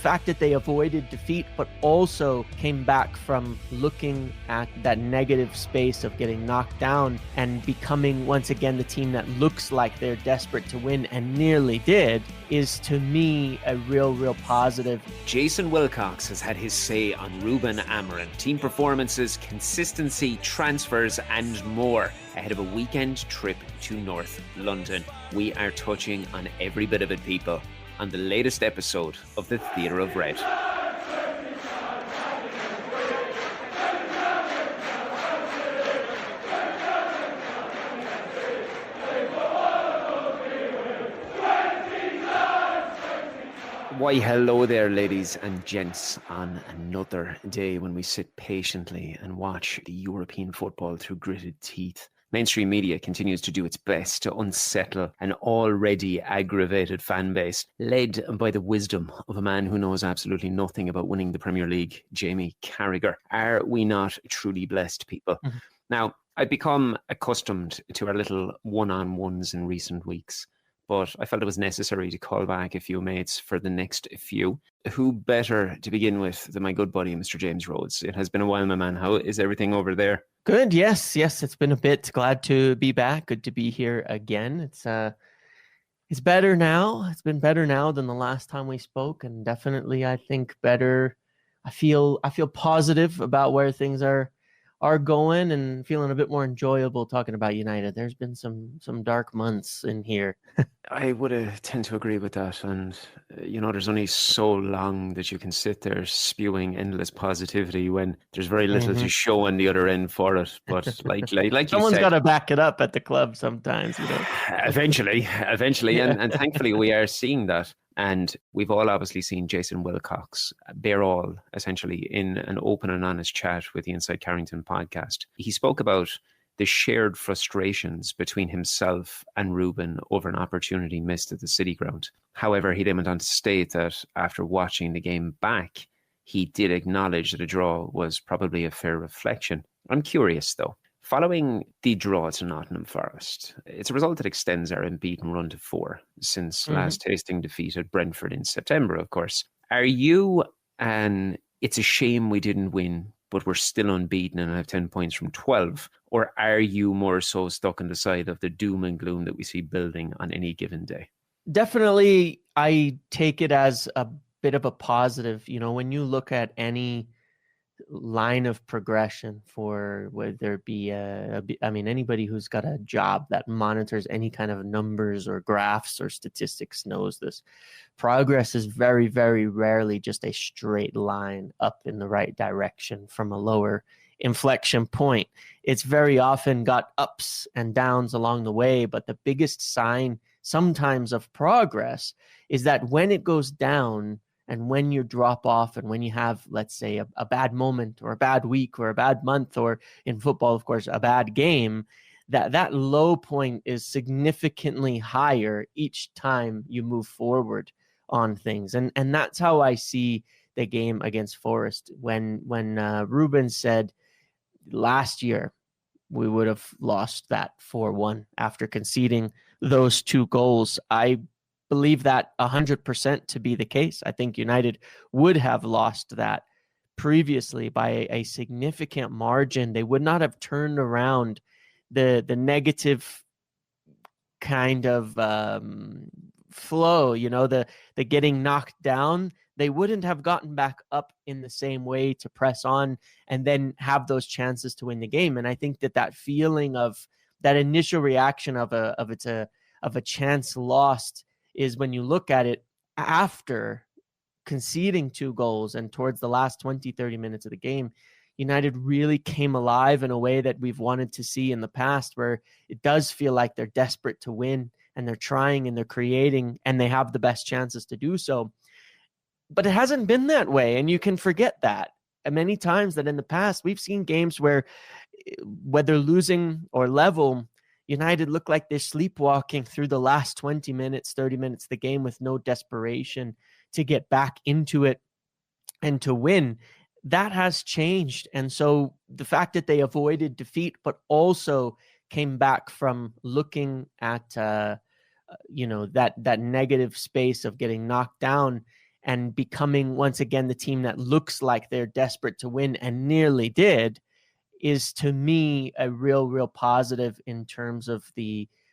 fact that they avoided defeat, but also came back from looking at that negative space of getting knocked down and becoming once again the team that looks like they're desperate to win and nearly did, is to me a real positive. Jason Wilcox has had his say on Ruben Amorim, team performances, consistency, transfers and more ahead of a weekend trip to North London. We are touching on every bit of it, people, on the latest episode of the Theatre of Red. Why, hello there, ladies and gents, on another day when we sit patiently and watch the European football through gritted teeth. Mainstream media continues to do its best to unsettle an already aggravated fan base, led by the wisdom of a man who knows absolutely nothing about winning the Premier League, Jamie Carragher. Are we not truly blessed, people? Mm-hmm. Now, I've become accustomed to our little one-on-ones in recent weeks, but I felt it was necessary to call back a few mates for the next few. Who better to begin with than my good buddy, Mr. James Rhodes? It has been a while, my man. How is everything over there? Good. Yes. It's been a bit. Glad to be back. Good to be here again. It's better now. It's been better now than the last time we spoke, and definitely, I think, better. I feel positive about where things are going, and feeling a bit more enjoyable talking about United. There's been some dark months in here. I would tend to agree with that. And, there's only so long that you can sit there spewing endless positivity when there's very little to show on the other end for it. But like someone's got to back it up at the club sometimes, Eventually. Yeah. And thankfully we are seeing that. And we've all obviously seen Jason Wilcox bear all, essentially, in an open and honest chat with the Inside Carrington podcast. He spoke about the shared frustrations between himself and Ruben over an opportunity missed at the City Ground. However, he then went on to state that after watching the game back, he did acknowledge that a draw was probably a fair reflection. I'm curious, though. Following the draw to Nottingham Forest, it's a result that extends our unbeaten run to 4 since last tasting defeat at Brentford in September, of course. Are you it's a shame we didn't win, but we're still unbeaten and have 10 points from 12? Or are you more so stuck on the side of the doom and gloom that we see building on any given day? Definitely, I take it as a bit of a positive. When you look at any line of progression for whether it be anybody who's got a job that monitors any kind of numbers or graphs or statistics knows this. Progress is very, very rarely just a straight line up in the right direction from a lower inflection point. It's very often got ups and downs along the way, but the biggest sign sometimes of progress is that when it goes down, and when you drop off, and when you have, let's say, a bad moment or a bad week or a bad month, or in football, of course, a bad game, that low point is significantly higher each time you move forward on things. And that's how I see the game against Forest. When Ruben said last year we would have lost that 4-1 after conceding those 2 goals, I believe that 100% to be the case. I think United would have lost that previously by a significant margin. They would not have turned around the negative kind of flow, the getting knocked down. They wouldn't have gotten back up in the same way to press on and then have those chances to win the game. And I think that feeling of that initial reaction of a chance lost is when you look at it after conceding 2 goals and towards the last 20, 30 minutes of the game, United really came alive in a way that we've wanted to see in the past, where it does feel like they're desperate to win and they're trying and they're creating and they have the best chances to do so. But it hasn't been that way, and you can forget that. And many times that in the past, we've seen games where, whether losing or level, United look like they're sleepwalking through the last 20 minutes, 30 minutes of the game with no desperation to get back into it and to win. That has changed. And so the fact that they avoided defeat, but also came back from looking at, that negative space of getting knocked down and becoming once again the team that looks like they're desperate to win and nearly did, is to me a real positive in terms of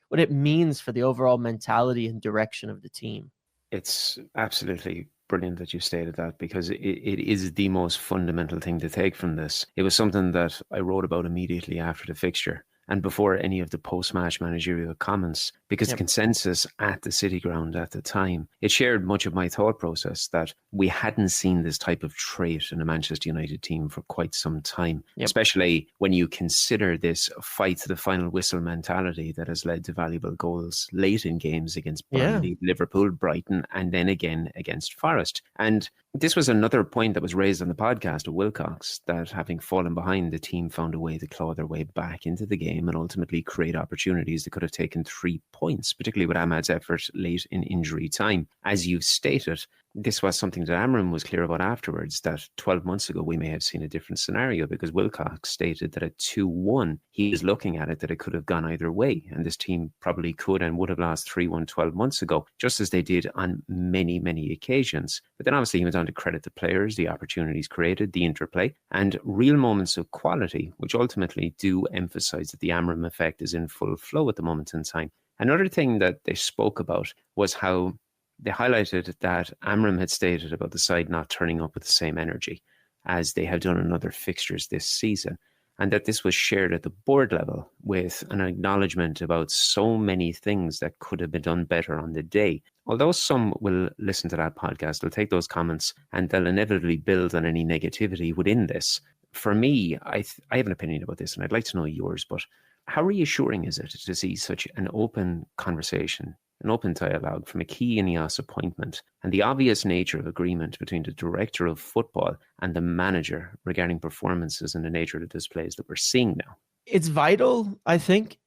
what it means for the overall mentality and direction of the team. It's absolutely brilliant that you stated that, because it is the most fundamental thing to take from this. It was something that I wrote about immediately after the fixture and before any of the post-match managerial comments, because the consensus at the City Ground at the time, it shared much of my thought process that we hadn't seen this type of trait in a Manchester United team for quite some time, especially when you consider this fight to the final whistle mentality that has led to valuable goals late in games against Burnley, Liverpool, Brighton, and then again against Forest. And this was another point that was raised on the podcast of Wilcox, that having fallen behind, the team found a way to claw their way back into the game and ultimately create opportunities that could have taken 3 points, particularly with Ahmad's effort late in injury time. As you've stated, this was something that Amorim was clear about afterwards, that 12 months ago we may have seen a different scenario, because Wilcox stated that at 2-1, he was looking at it that it could have gone either way, and this team probably could and would have lost 3-1 12 months ago, just as they did on many occasions. But then obviously he went on to credit the players, the opportunities created, the interplay, and real moments of quality, which ultimately do emphasise that the Amorim effect is in full flow at the moment in time. Another thing that they spoke about was how they highlighted that Amorim had stated about the side not turning up with the same energy as they have done in other fixtures this season, and that this was shared at the board level with an acknowledgement about so many things that could have been done better on the day. Although some will listen to that podcast, they'll take those comments and they'll inevitably build on any negativity within this. For me, I have an opinion about this, and I'd like to know yours, but how reassuring is it to see such an open conversation, an open dialogue from a key Ineos appointment, and the obvious nature of agreement between the director of football and the manager regarding performances and the nature of the displays that we're seeing now? It's vital, I think,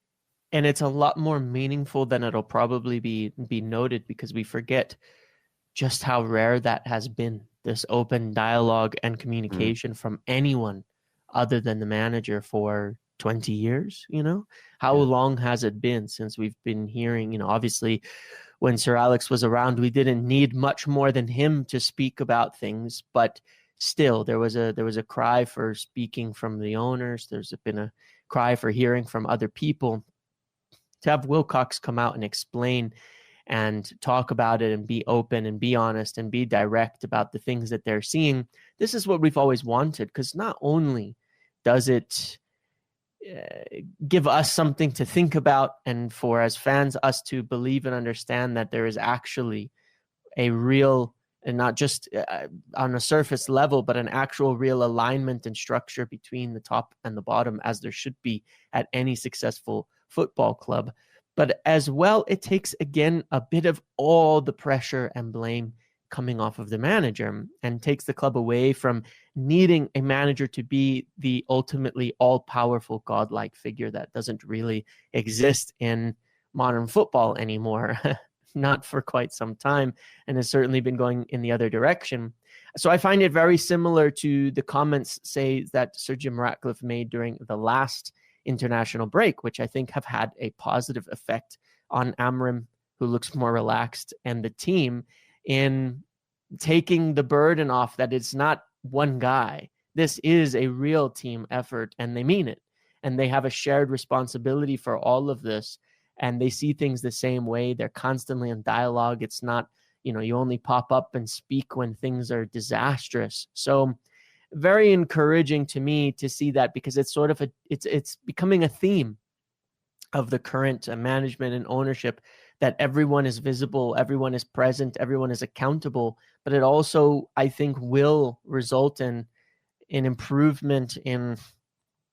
and it's a lot more meaningful than it'll probably be noted, because we forget just how rare that has been, this open dialogue and communication from anyone other than the manager for 20 years. How long has it been since we've been hearing, obviously when Sir Alex was around, we didn't need much more than him to speak about things, but still there was a cry for speaking from the owners. There's been a cry for hearing from other people. To have Wilcox come out and explain and talk about it and be open and be honest and be direct about the things that they're seeing, this is what we've always wanted, because not only does it give us something to think about, and for as fans us to believe and understand that there is actually a real, and not just on a surface level, but an actual real alignment and structure between the top and the bottom, as there should be at any successful football club. But as well, it takes, again, a bit of all the pressure and blame coming off of the manager, and takes the club away from needing a manager to be the ultimately all-powerful godlike figure that doesn't really exist in modern football anymore. Not for quite some time, and has certainly been going in the other direction. So I find it very similar to the comments, say, that Sir Jim Ratcliffe made during the last international break, which I think have had a positive effect on Amorim, who looks more relaxed, and the team, in taking the burden off that it's not one guy. This is a real team effort, and they mean it. And they have a shared responsibility for all of this, and they see things the same way. They're constantly in dialogue. It's not, you only pop up and speak when things are disastrous. So very encouraging to me to see that, because it's sort of it's becoming a theme of the current management and ownership, that everyone is visible, everyone is present, everyone is accountable. But it also, I think, will result in improvement in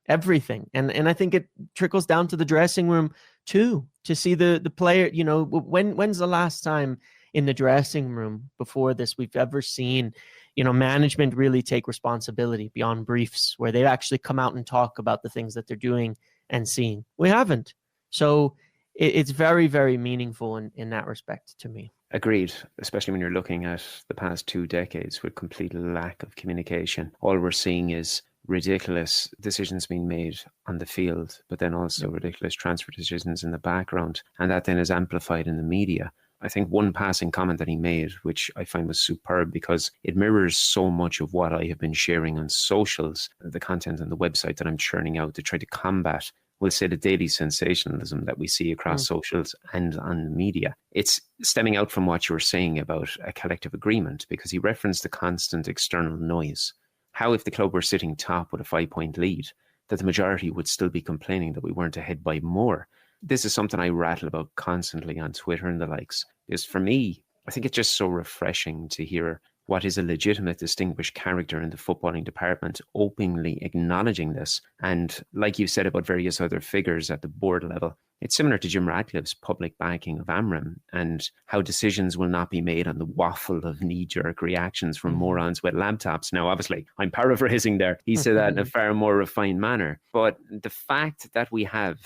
everything. And I think it trickles down to the dressing room too, to see the player, when's the last time in the dressing room before this we've ever seen, management really take responsibility beyond briefs, where they actually come out and talk about the things that they're doing and seeing? We haven't. So it's very, very meaningful in that respect to me. Agreed, especially when you're looking at the past 2 decades with complete lack of communication. All we're seeing is ridiculous decisions being made on the field, but then also ridiculous transfer decisions in the background. And that then is amplified in the media. I think one passing comment that he made, which I find was superb because it mirrors so much of what I have been sharing on socials, the content on the website that I'm churning out to try to combat, we'll say, the daily sensationalism that we see across socials and on the media. It's stemming out from what you were saying about a collective agreement, because he referenced the constant external noise. How if the club were sitting top with a 5-point lead, that the majority would still be complaining that we weren't ahead by more? This is something I rattle about constantly on Twitter and the likes. Because for me, I think it's just so refreshing to hear what is a legitimate, distinguished character in the footballing department openly acknowledging this. And like you said about various other figures at the board level, it's similar to Jim Ratcliffe's public backing of Amorim and how decisions will not be made on the waffle of knee-jerk reactions from morons with laptops. Now, obviously, I'm paraphrasing there. He said that in a far more refined manner. But the fact that we have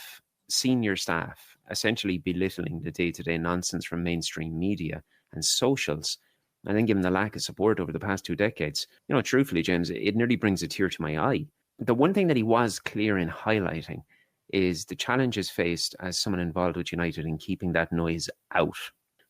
senior staff essentially belittling the day-to-day nonsense from mainstream media and socials, and then given the lack of support over the past 2 decades, truthfully, James, it nearly brings a tear to my eye. The one thing that he was clear in highlighting is the challenges faced as someone involved with United in keeping that noise out.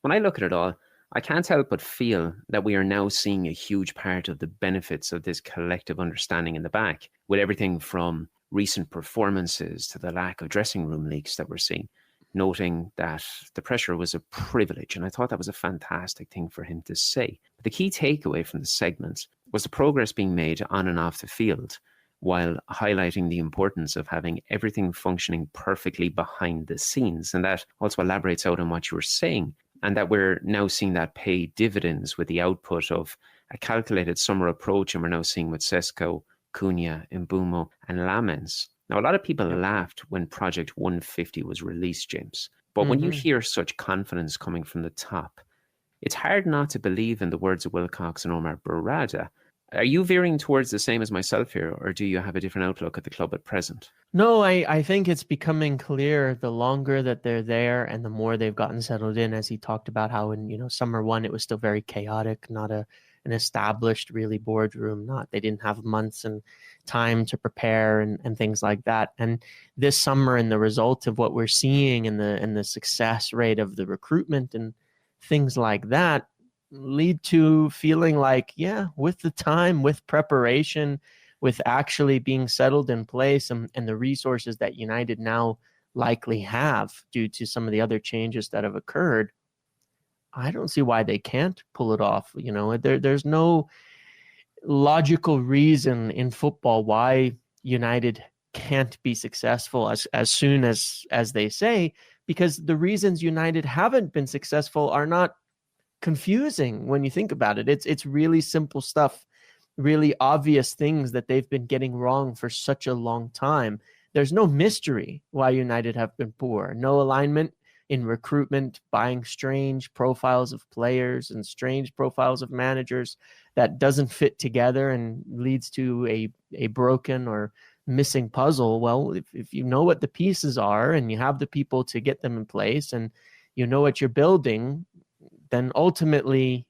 When I look at it all, I can't help but feel that we are now seeing a huge part of the benefits of this collective understanding in the back, with everything from recent performances to the lack of dressing room leaks that we're seeing, noting that the pressure was a privilege. And I thought that was a fantastic thing for him to say. But the key takeaway from the segment was the progress being made on and off the field, while highlighting the importance of having everything functioning perfectly behind the scenes. And that also elaborates out on what you were saying, and that we're now seeing that pay dividends with the output of a calculated summer approach. And we're now seeing with Sesko, Cunha, Mbumo and Lamens. Now, a lot of people laughed when Project 150 was released, James. But when you hear such confidence coming from the top, it's hard not to believe in the words of Wilcox and Omar Barada. Are you veering towards the same as myself here, or do you have a different outlook at the club at present? No, I think it's becoming clear the longer that they're there and the more they've gotten settled in, as he talked about how in summer one it was still very chaotic, not an established really boardroom, they didn't have months and time to prepare and things like that. And this summer, and the result of what we're seeing and the success rate of the recruitment and things like that lead to feeling like, with the time, with preparation, with actually being settled in place and the resources that United now likely have due to some of the other changes that have occurred, I don't see why they can't pull it off. There's no logical reason in football why United can't be successful as soon as they say, because the reasons United haven't been successful are not confusing when you think about it. It's really simple stuff, really obvious things that they've been getting wrong for such a long time. There's no mystery why United have been poor. No alignment in recruitment, buying strange profiles of players and strange profiles of managers that doesn't fit together and leads to a broken or missing puzzle. Well, if you know what the pieces are and you have the people to get them in place and you know what you're building, then ultimately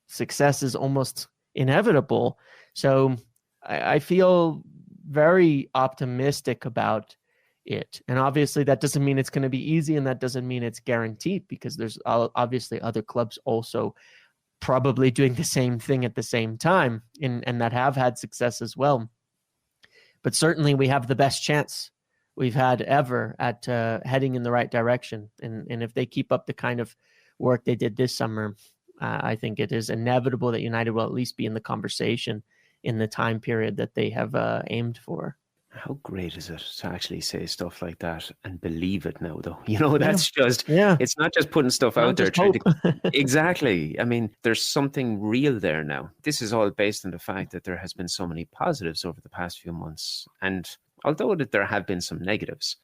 success is almost inevitable. So I feel very optimistic about it. And obviously that doesn't mean it's going to be easy, and that doesn't mean it's guaranteed, because there's obviously other clubs also probably doing the same thing at the same time and that have had success as well. But certainly we have the best chance we've had ever at heading in the right direction. And if they keep up the kind of work they did this summer, I think it is inevitable that United will at least be in the conversation in the time period that they have aimed for. How great is it to actually say stuff like that and believe it now, though? That's it's not just putting stuff out there. Exactly. I mean, there's something real there now. This is all based on the fact that there has been so many positives over the past few months. And although that there have been some negatives,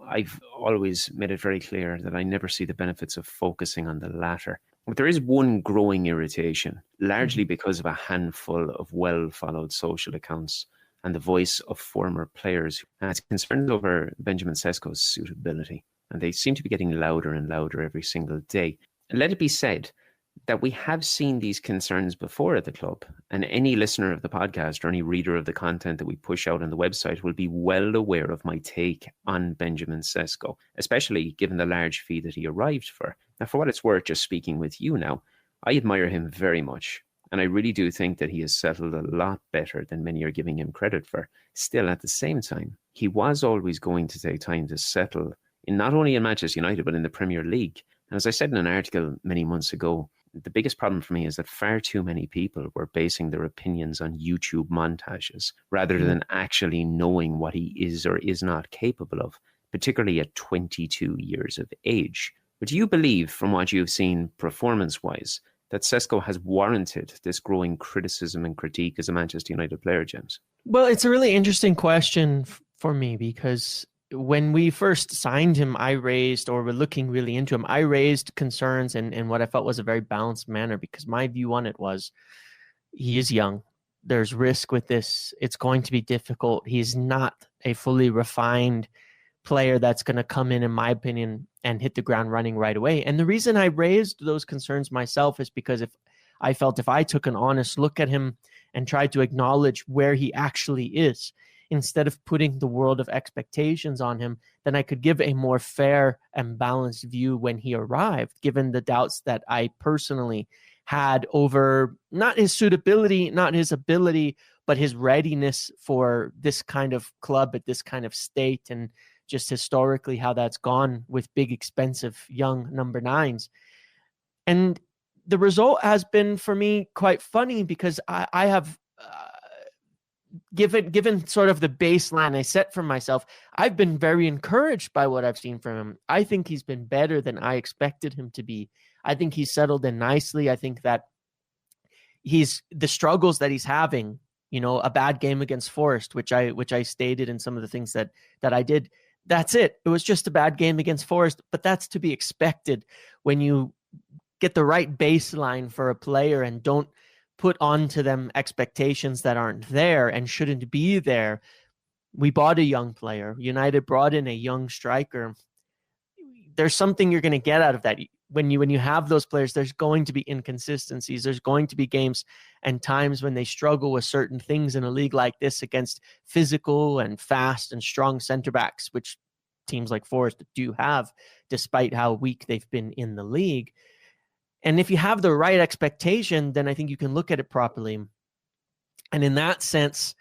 I've always made it very clear that I never see the benefits of focusing on the latter. But there is one growing irritation, largely because of a handful of well-followed social accounts and the voice of former players. And it's concerned over Benjamin Sesko's suitability. And they seem to be getting louder and louder every single day. And let it be said that we have seen these concerns before at the club. And any listener of the podcast or any reader of the content that we push out on the website will be well aware of my take on Benjamin Sesko, especially given the large fee that he arrived for. Now, for what it's worth, just speaking with you now, I admire him very much. And I really do think that he has settled a lot better than many are giving him credit for. Still, at the same time, he was always going to take time to settle, in not only in Manchester United, but in the Premier League. And as I said in an article many months ago, the biggest problem for me is that far too many people were basing their opinions on YouTube montages rather than actually knowing what he is or is not capable of, particularly at 22 years of age. But do you believe, from what you've seen performance-wise, that Sesko has warranted this growing criticism and critique as a Manchester United player, James? Well, it's a really interesting question for me, because when we first signed him, or were looking really into him, I raised concerns in what I felt was a very balanced manner, because my view on it was, he is young. There's risk with this. It's going to be difficult. He's not a fully refined player that's going to come in my opinion, and hit the ground running right away. And the reason I raised those concerns myself is because if I took an honest look at him and tried to acknowledge where he actually is, instead of putting the world of expectations on him, then I could give a more fair and balanced view when he arrived, given the doubts that I personally had over not his suitability, not his ability, but his readiness for this kind of club at this kind of state, and just historically how that's gone with big, expensive young number nines. And the result has been, for me, quite funny, because I have given sort of the baseline I set for myself, I've been very encouraged by what I've seen from him. I think he's been better than I expected him to be. I think he's settled in nicely. I think that the struggles that he's having, a bad game against Forest, which I stated in some of the things that I did. That's it. It was just a bad game against Forest, but that's to be expected when you get the right baseline for a player and don't put onto them expectations that aren't there and shouldn't be there. We bought a young player. United brought in a young striker. There's something you're going to get out of that. When you have those players, there's going to be inconsistencies. There's going to be games and times when they struggle with certain things in a league like this against physical and fast and strong center backs, which teams like Forest do have, despite how weak they've been in the league. And if you have the right expectation, then I think you can look at it properly. And in that sense,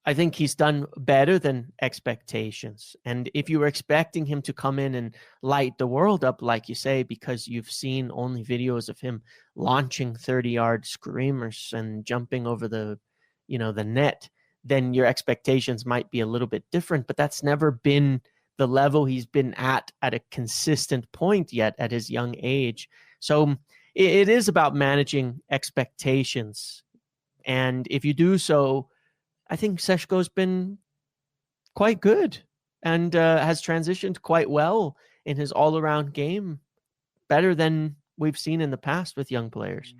I think he's done better than expectations. And if you were expecting him to come in and light the world up, like you say, because you've seen only videos of him launching 30-yard screamers and jumping over the net, then your expectations might be a little bit different. But that's never been the level he's been at a consistent point yet at his young age. So it is about managing expectations. And if you do so, I think Sesko's been quite good and has transitioned quite well in his all-around game, better than we've seen in the past with young players.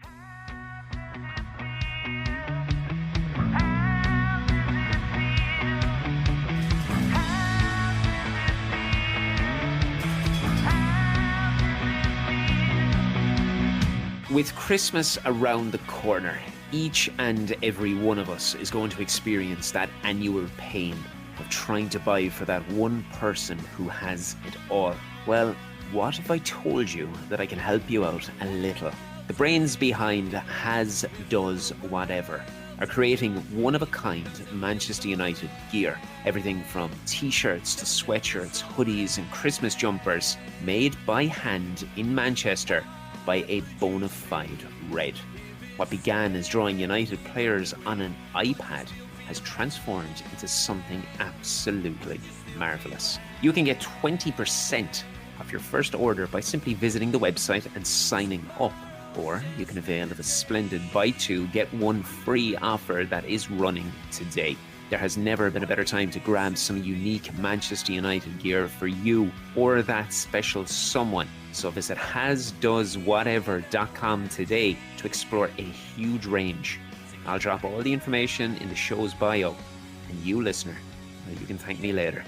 With Christmas around the corner, each and every one of us is going to experience that annual pain of trying to buy for that one person who has it all. Well, what if I told you that I can help you out a little? The brains behind Has Does Whatever are creating one-of-a-kind Manchester United gear. Everything from t-shirts to sweatshirts, hoodies and Christmas jumpers made by hand in Manchester by a bona fide red. What began as drawing United players on an iPad has transformed into something absolutely marvellous. You can get 20% off your first order by simply visiting the website and signing up. Or you can avail of a splendid buy two, get one free offer that is running today. There has never been a better time to grab some unique Manchester United gear for you or that special someone. So visit hasdoeswhatever.com today to explore a huge range. I'll drop all the information in the show's bio, and you, listener, you can thank me later.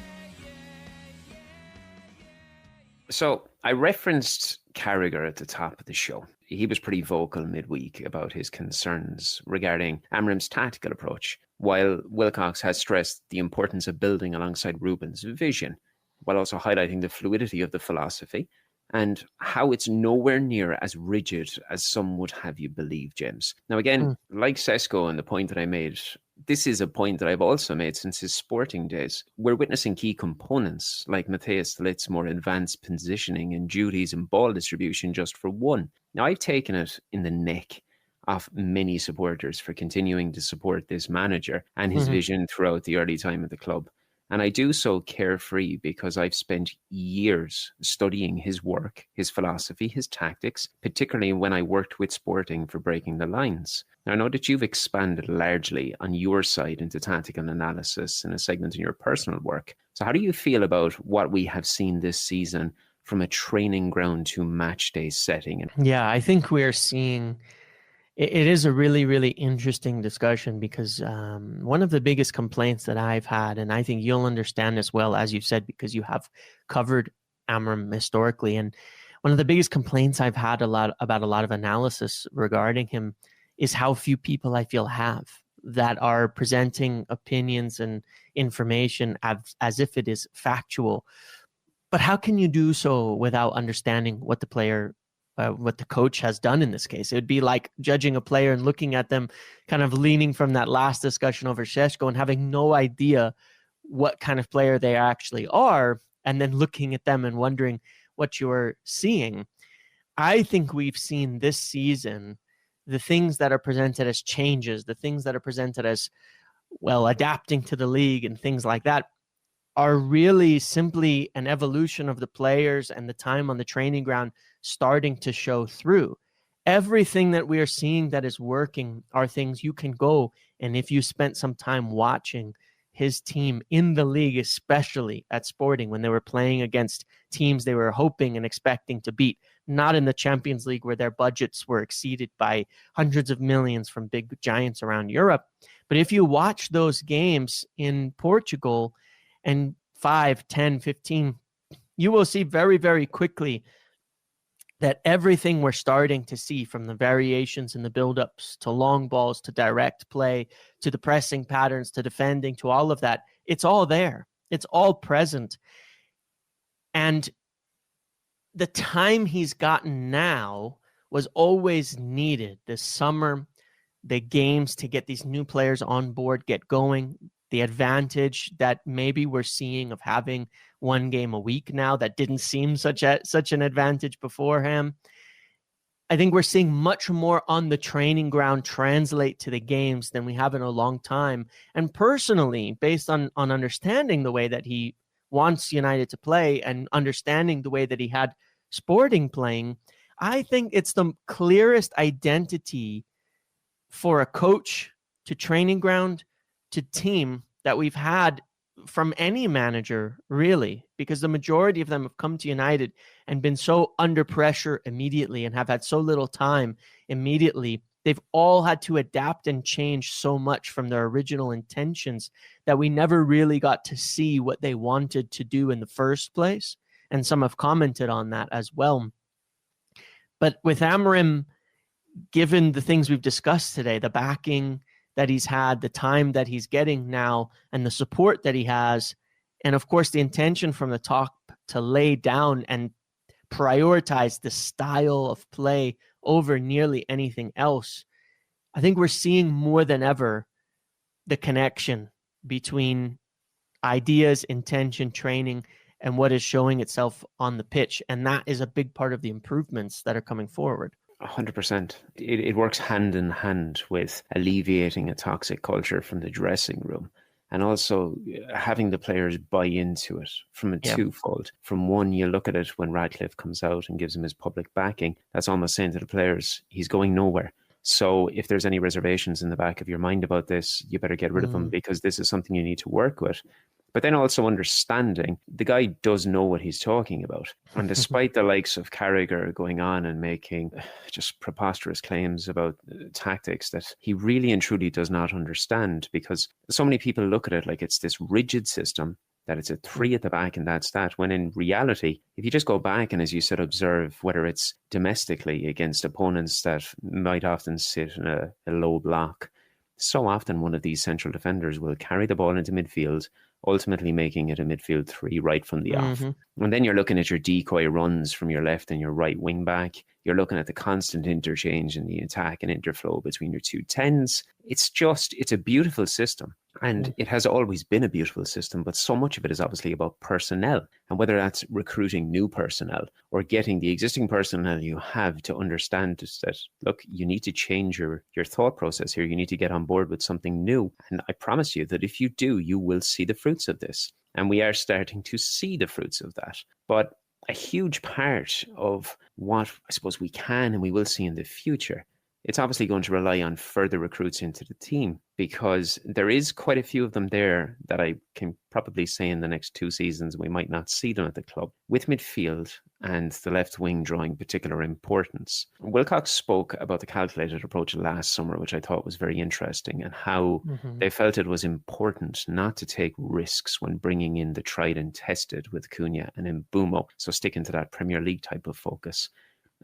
So I referenced Carragher at the top of the show. he was pretty vocal midweek about his concerns regarding Amorim's tactical approach, while Wilcox has stressed the importance of building alongside Ruben's vision, while also highlighting the fluidity of the philosophy and how it's nowhere near as rigid as some would have you believe, James. Now, again, like Sesko and the point that I made, this is a point that I've also made since his Sporting days. We're witnessing key components like Matthias de Ligt's more advanced positioning and duties and ball distribution just for one. Now, I've taken it in the neck of many supporters for continuing to support this manager and his vision throughout the early time of the club. And I do so carefree because I've spent years studying his work, his philosophy, his tactics, particularly when I worked with Sporting for Breaking the Lines. Now, I know that you've expanded largely on your side into tactical analysis in a segment in your personal work. So how do you feel about what we have seen this season from a training ground to match day setting? Yeah, I think we're seeing... It is a really, really interesting discussion because one of the biggest complaints that I've had, and I think you'll understand as well, as you said, because you have covered Amorim historically, and one of the biggest complaints I've had about a lot of analysis regarding him is how few people I feel have that are presenting opinions and information as if it is factual. But how can you do so without understanding what the coach has done in this case? It would be like judging a player and looking at them kind of leaning from that last discussion over Šeško and having no idea what kind of player they actually are, and then looking at them and wondering what you're seeing. I think we've seen this season the things that are presented as changes, the things that are presented as, well, adapting to the league and things like that, are really simply an evolution of the players and the time on the training ground starting to show through. Everything that we are seeing that is working are things you can go, and if you spent some time watching his team in the league, especially at Sporting, when they were playing against teams they were hoping and expecting to beat, not in the Champions League where their budgets were exceeded by hundreds of millions from big giants around Europe. But if you watch those games in Portugal and 5, 10, 15, you will see very, very quickly that everything we're starting to see, from the variations in the buildups to long balls to direct play to the pressing patterns to defending to all of that, it's all there. It's all present. And the time he's gotten now was always needed. This summer, the games to get these new players on board, get going, the advantage that maybe we're seeing of having one game a week now that didn't seem such an advantage beforehand. I think we're seeing much more on the training ground translate to the games than we have in a long time. And personally, based on understanding the way that he wants United to play and understanding the way that he had Sporting playing, I think it's the clearest identity for a coach to training ground to team that we've had from any manager, really, because the majority of them have come to United and been so under pressure immediately and have had so little time immediately. They've all had to adapt and change so much from their original intentions that we never really got to see what they wanted to do in the first place. And some have commented on that as well. But with Amorim, given the things we've discussed today, the backing that he's had, the time that he's getting now, and the support that he has, and of course the intention from the top to lay down and prioritize the style of play over nearly anything else, I think we're seeing more than ever the connection between ideas, intention, training, and what is showing itself on the pitch. And that is a big part of the improvements that are coming forward. 100%. It works hand in hand with alleviating a toxic culture from the dressing room, and also having the players buy into it from a twofold. From one, you look at it when Radcliffe comes out and gives him his public backing, that's almost saying to the players, he's going nowhere. So if there's any reservations in the back of your mind about this, you better get rid of them, because this is something you need to work with. But then also understanding the guy does know what he's talking about. And despite the likes of Carragher going on and making just preposterous claims about tactics that he really and truly does not understand, because so many people look at it like it's this rigid system that it's a three at the back and that's that. When in reality, if you just go back and, as you said, observe whether it's domestically against opponents that might often sit in a low block, so often one of these central defenders will carry the ball into midfield, ultimately making it a midfield three right from the off. And then you're looking at your decoy runs from your left and your right wing back. You're looking at the constant interchange in the attack and interflow between your two tens. It's a beautiful system. And it has always been a beautiful system, but so much of it is obviously about personnel, and whether that's recruiting new personnel or getting the existing personnel you have to understand that, look, you need to change your thought process here. You need to get on board with something new. And I promise you that if you do, you will see the fruits of this. And we are starting to see the fruits of that. But a huge part of what I suppose we can and we will see in the future, it's obviously going to rely on further recruits into the team, because there is quite a few of them there that I can probably say in the next 2 seasons we might not see them at the club, with midfield and the left wing drawing particular importance. Wilcox spoke about the calculated approach last summer, which I thought was very interesting, and how they felt it was important not to take risks when bringing in the tried and tested with Cunha and Mbeumo, so sticking to that Premier League type of focus.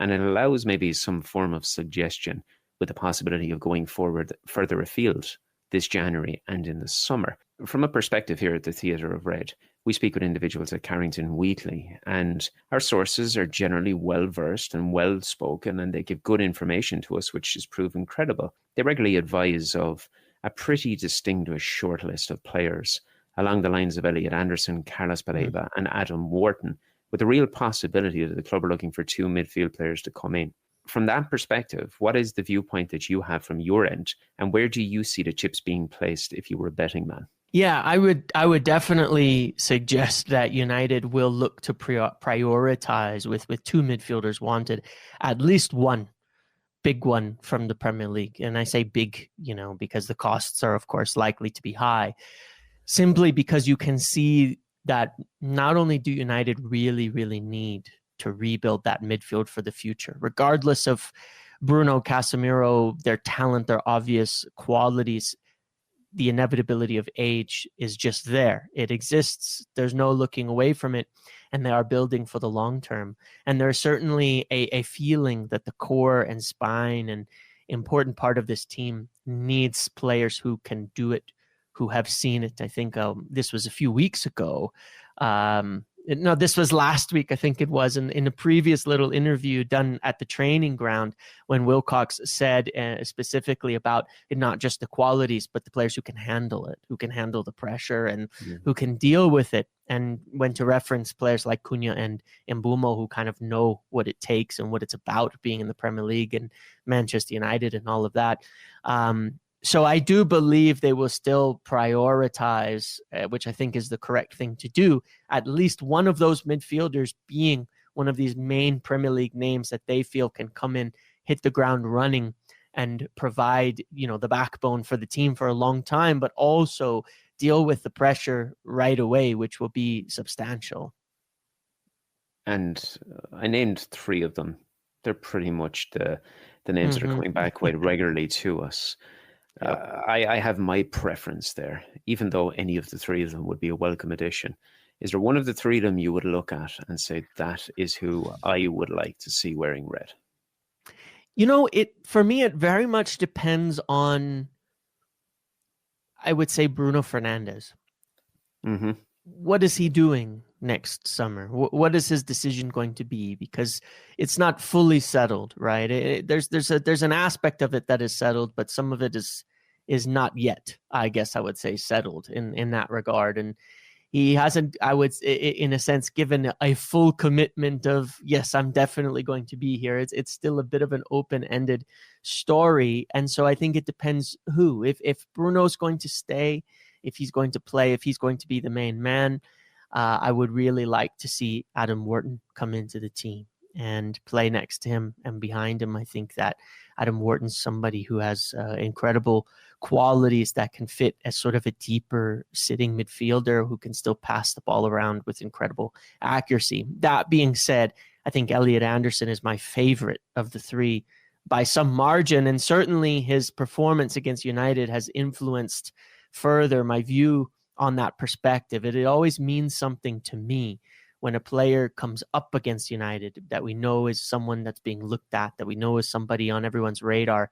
And it allows maybe some form of suggestion with the possibility of going forward further afield this January and in the summer. From a perspective here at the Theatre of Red, we speak with individuals at Carrington weekly, and our sources are generally well-versed and well-spoken, and they give good information to us, which has proven credible. They regularly advise of a pretty distinguished shortlist of players along the lines of Elliot Anderson, Carlos Baleba and Adam Wharton, with the real possibility that the club are looking for 2 midfield players to come in. From that perspective, what is the viewpoint that you have from your end, and where do you see the chips being placed if you were a betting man? Yeah, I would definitely suggest that United will look to prioritize with 2 midfielders wanted, at least one big one from the Premier League. And I say big, because the costs are, of course, likely to be high, simply because you can see that not only do United really, really need to rebuild that midfield for the future, regardless of Bruno, Casemiro, their talent, their obvious qualities, the inevitability of age is just there. It exists. There's no looking away from it, and they are building for the long term. And there's certainly a feeling that the core and spine and important part of this team needs players who can do it, who have seen it. I think this was a few weeks ago. No, this was last week, I think it was, in a previous little interview done at the training ground, when Wilcox said specifically about it, not just the qualities, but the players who can handle it, who can handle the pressure and who can deal with it. And when to reference players like Cunha and Mbeumo, who kind of know what it takes and what it's about being in the Premier League and Manchester United and all of that. So I do believe they will still prioritize, which I think is the correct thing to do, at least one of those midfielders being one of these main Premier League names that they feel can come in, hit the ground running, and provide, the backbone for the team for a long time, but also deal with the pressure right away, which will be substantial. And I named 3 of them. They're pretty much the names that are coming back quite regularly to us. Yep. I have my preference there, even though any of the 3 of them would be a welcome addition. Is there one of the 3 of them you would look at and say, that is who I would like to see wearing red? For me, it very much depends on, I would say, Bruno Fernandes. What is he doing next summer? What is his decision going to be? Because it's not fully settled, right? There's an aspect of it that is settled, but some of it is not yet, I guess I would say, settled in that regard. And he hasn't, I would, in a sense, given a full commitment of, yes, I'm definitely going to be here. It's still a bit of an open-ended story. And so I think it depends who. If Bruno's going to stay, if he's going to play, if he's going to be the main man, I would really like to see Adam Wharton come into the team and play next to him and behind him. I think that Adam Wharton's somebody who has incredible qualities that can fit as sort of a deeper sitting midfielder who can still pass the ball around with incredible accuracy. That being said, I think Elliot Anderson is my favorite of the 3 by some margin, and certainly his performance against United has influenced further my view on that perspective. It always means something to me when a player comes up against United that we know is someone that's being looked at, that we know is somebody on everyone's radar,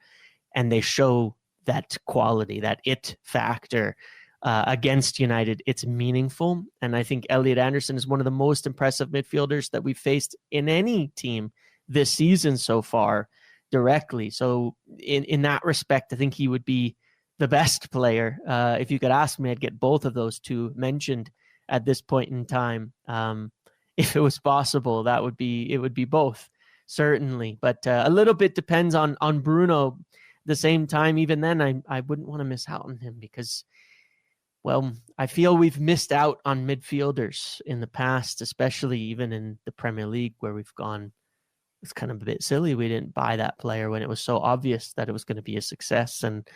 and they show that quality, that it factor against United. It's meaningful. And I think Elliot Anderson is one of the most impressive midfielders that we've faced in any team this season so far directly. So in that respect, I think he would be the best player. If you could ask me, I'd get both of those two mentioned at this point in time. If it was possible, it would be both, certainly. But a little bit depends on Bruno. At the same time, even then, I wouldn't want to miss out on him because, well, I feel we've missed out on midfielders in the past, especially even in the Premier League where we've gone. It's kind of a bit silly we didn't buy that player when it was so obvious that it was going to be a success, and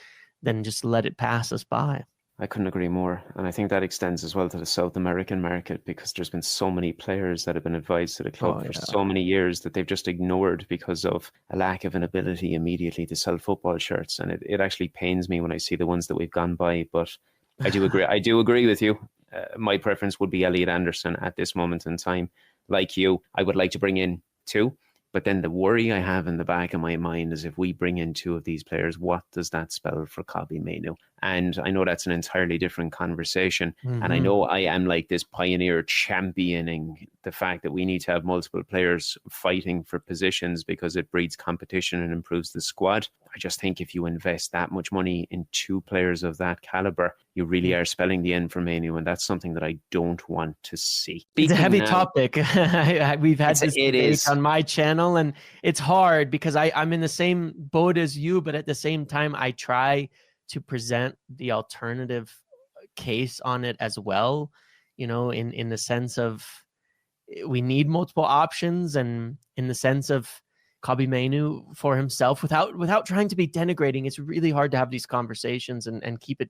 then just let it pass us by. I couldn't agree more. And I think that extends as well to the South American market, because there's been so many players that have been advised to the club for so many years that they've just ignored because of a lack of an ability immediately to sell football shirts. And it actually pains me when I see the ones that we've gone by. But I do agree. I do agree with you. My preference would be Elliot Anderson at this moment in time. Like you, I would like to bring in two. But then the worry I have in the back of my mind is if we bring in two of these players, what does that spell for Kobbie Mainoo? And I know that's an entirely different conversation. Mm-hmm. And I know I am like this pioneer championing the fact that we need to have multiple players fighting for positions because it breeds competition and improves the squad. I just think if you invest that much money in two players of that caliber, you really are spelling the end for Mainoo, and that's something that I don't want to see. It's a heavy topic. We've had this debate on my channel, and it's hard because I'm in the same boat as you, but at the same time, I try to present the alternative case on it as well, in the sense of we need multiple options, and in the sense of Kobbie Mainoo for himself without trying to be denigrating. It's really hard to have these conversations and keep it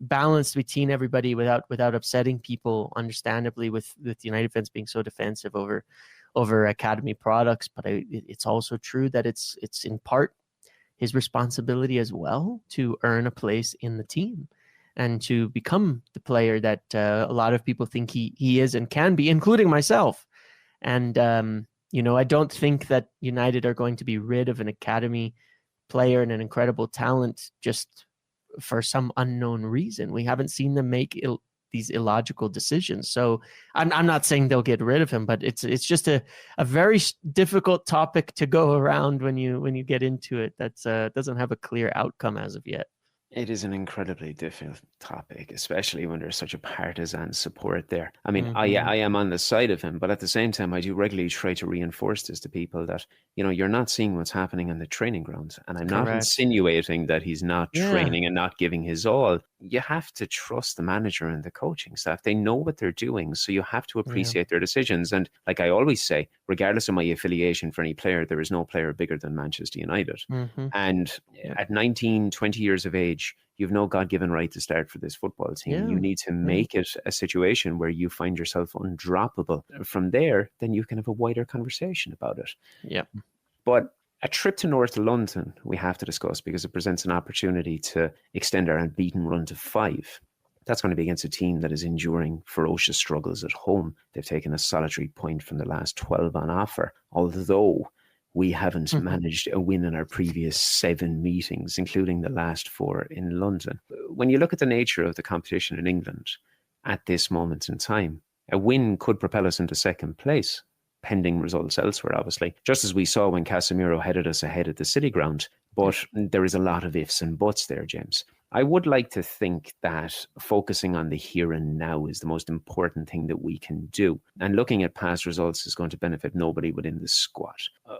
balanced between everybody without upsetting people, understandably, with United fans being so defensive over academy products. But it's also true that it's in part his responsibility as well to earn a place in the team and to become the player that a lot of people think he is and can be, including myself. And I don't think that United are going to be rid of an academy player and an incredible talent just for some unknown reason. We haven't seen them make these illogical decisions. So I'm not saying they'll get rid of him, but it's just a very difficult topic to go around when you get into it. That doesn't have a clear outcome as of yet. It is an incredibly difficult topic, especially when there's such a partisan support there. I mean, I am on the side of him, but at the same time, I do regularly try to reinforce this to people that, you're not seeing what's happening on the training ground. And I'm not insinuating that he's not training and not giving his all. You have to trust the manager and the coaching staff. They know what they're doing, so you have to appreciate their decisions. And like I always say, regardless of my affiliation for any player, there is no player bigger than Manchester United. Mm-hmm. And at 19, 20 years of age, you've no God-given right to start for this football team. Yeah. You need to make it a situation where you find yourself undroppable. From there, then you can have a wider conversation about it. Yeah. But a trip to North London we have to discuss because it presents an opportunity to extend our unbeaten run to 5. That's going to be against a team that is enduring ferocious struggles at home. They've taken a solitary point from the last 12 on offer, although we haven't managed a win in our previous 7 meetings, including the last 4 in London. When you look at the nature of the competition in England at this moment in time, a win could propel us into second place, pending results elsewhere, obviously, just as we saw when Casemiro headed us ahead at the City Ground. But there is a lot of ifs and buts there, James. I would like to think that focusing on the here and now is the most important thing that we can do. And looking at past results is going to benefit nobody within the squad.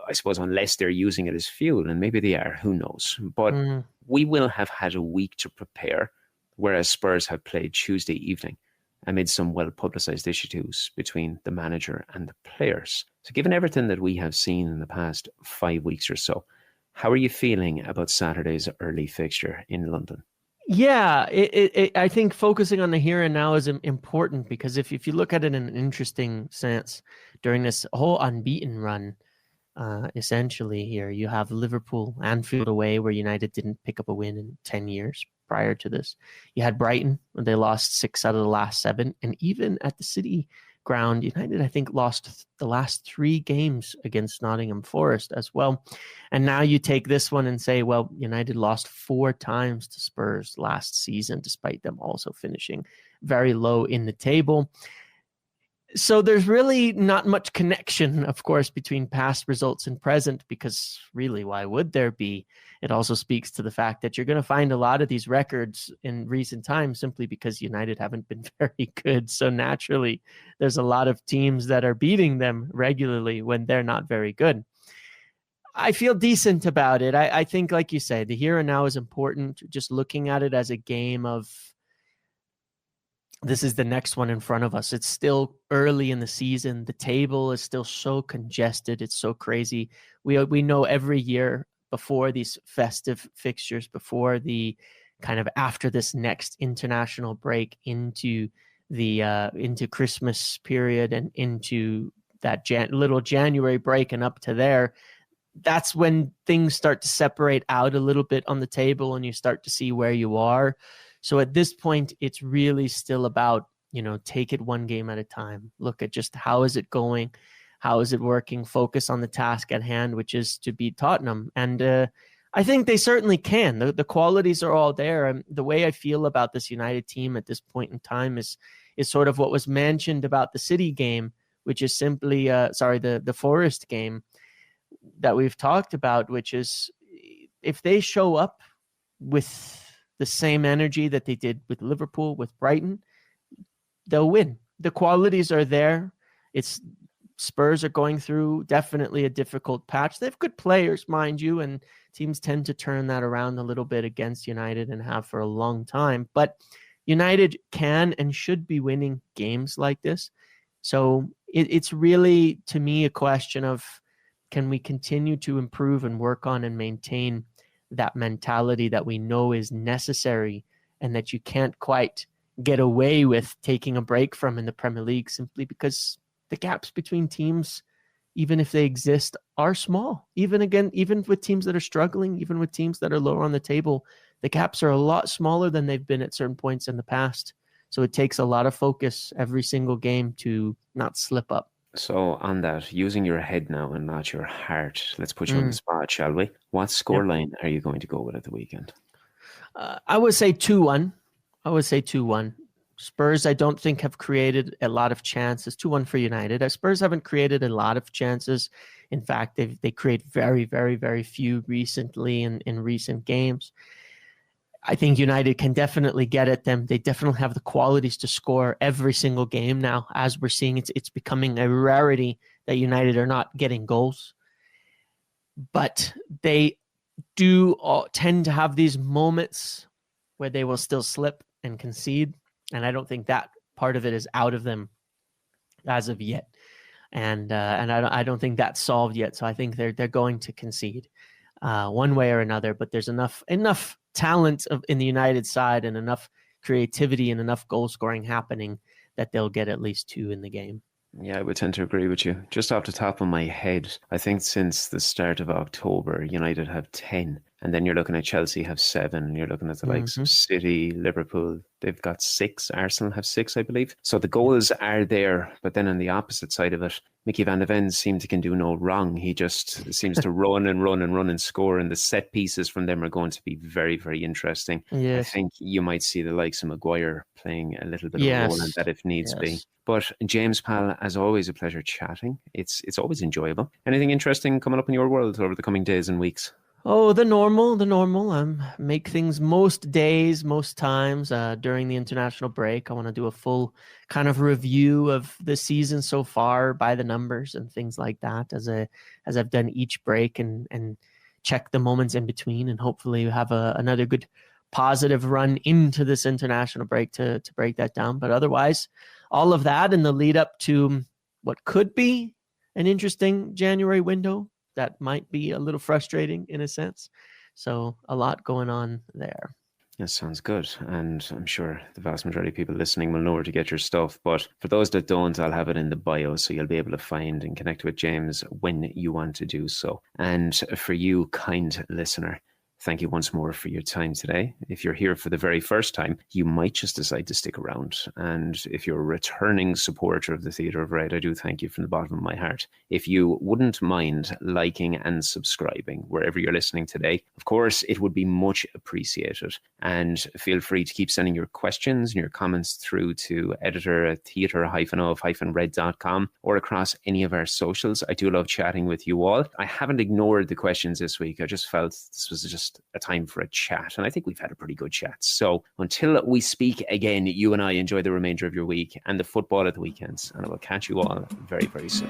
I suppose unless they're using it as fuel, and maybe they are, who knows. But we will have had a week to prepare, whereas Spurs have played Tuesday evening amid some well-publicised issues between the manager and the players. So given everything that we have seen in the past 5 weeks or so, how are you feeling about Saturday's early fixture in London? Yeah, I think focusing on the here and now is important because if you look at it in an interesting sense, during this whole unbeaten run, essentially here. You have Liverpool, Anfield away, where United didn't pick up a win in 10 years prior to this. You had Brighton, when they lost 6 out of the last 7. And even at the City ground, United, I think, lost the last 3 games against Nottingham Forest as well. And now you take this one and say, well, United lost 4 times to Spurs last season, despite them also finishing very low in the table. So there's really not much connection, of course, between past results and present, because really, why would there be? It also speaks to the fact that you're going to find a lot of these records in recent times simply because United haven't been very good. So naturally, there's a lot of teams that are beating them regularly when they're not very good. I feel decent about it. I think, like you say, the here and now is important. Just looking at it as a game of, this is the next one in front of us. It's still early in the season. The table is still so congested. It's so crazy. We know every year before these festive fixtures, before the kind of after this next international break into the into Christmas period and into that little January break and up to there, that's when things start to separate out a little bit on the table and you start to see where you are. So at this point, it's really still about, take it one game at a time. Look at just how is it going? How is it working? Focus on the task at hand, which is to beat Tottenham. And I think they certainly can. The qualities are all there. And the way I feel about this United team at this point in time is sort of what was mentioned about the City game, which is simply, the Forest game that we've talked about, which is if they show up with the same energy that they did with Liverpool, with Brighton, they'll win. The qualities are there. Spurs are going through definitely a difficult patch. They have good players, mind you, and teams tend to turn that around a little bit against United and have for a long time. But United can and should be winning games like this. So it's really, to me, a question of, can we continue to improve and work on and maintain that mentality that we know is necessary and that you can't quite get away with taking a break from in the Premier League, simply because the gaps between teams, even if they exist, are small. Even with teams that are struggling, even with teams that are lower on the table, the gaps are a lot smaller than they've been at certain points in the past. So it takes a lot of focus every single game to not slip up. So on that, using your head now and not your heart, let's put you on the spot, shall we? What scoreline are you going to go with at the weekend? I would say 2-1. Spurs, I don't think, have created a lot of chances. 2-1 for United. Spurs haven't created a lot of chances. In fact, they create very, very, very few recently in recent games. I think United can definitely get at them. They definitely have the qualities to score every single game now. As we're seeing, it's becoming a rarity that United are not getting goals. But they do tend to have these moments where they will still slip and concede. And I don't think that part of it is out of them as of yet. And I don't think that's solved yet. So I think they're going to concede one way or another. But there's enough talent in the United side and enough creativity and enough goal scoring happening that they'll get at least 2 in the game. Yeah, I would tend to agree with you. Just off the top of my head, I think since the start of October, United have 10. And then you're looking at Chelsea have 7. And you're looking at the likes of City, Liverpool. They've got 6. Arsenal have 6, I believe. So the goals are there. But then on the opposite side of it, Mickey van de Ven seems to can do no wrong. He just seems to run and score. And the set pieces from them are going to be very, very interesting. Yes. I think you might see the likes of Maguire playing a little bit of a role in that if needs be. But James, pal, as always, a pleasure chatting. It's always enjoyable. Anything interesting coming up in your world over the coming days and weeks? Oh, the normal. Make things most days, most times during the international break. I want to do a full kind of review of the season so far by the numbers and things like that, as I've done each break and check the moments in between, and hopefully have another good positive run into this international break to break that down. But otherwise, all of that in the lead up to what could be an interesting January window that might be a little frustrating in a sense. So a lot going on there. That sounds good. And I'm sure the vast majority of people listening will know where to get your stuff. But for those that don't, I'll have it in the bio so you'll be able to find and connect with James when you want to do so. And for you, kind listener, thank you once more for your time today. If you're here for the very first time, you might just decide to stick around. And if you're a returning supporter of the Theatre of Red, I do thank you from the bottom of my heart. If you wouldn't mind liking and subscribing wherever you're listening today, of course, it would be much appreciated. And feel free to keep sending your questions and your comments through to editor@theatre-of-red.com or across any of our socials. I do love chatting with you all. I haven't ignored the questions this week. I just felt this was just a time for a chat, and I think we've had a pretty good chat. So until we speak again, you and I enjoy the remainder of your week and the football at the weekends, and I will catch you all very, very soon.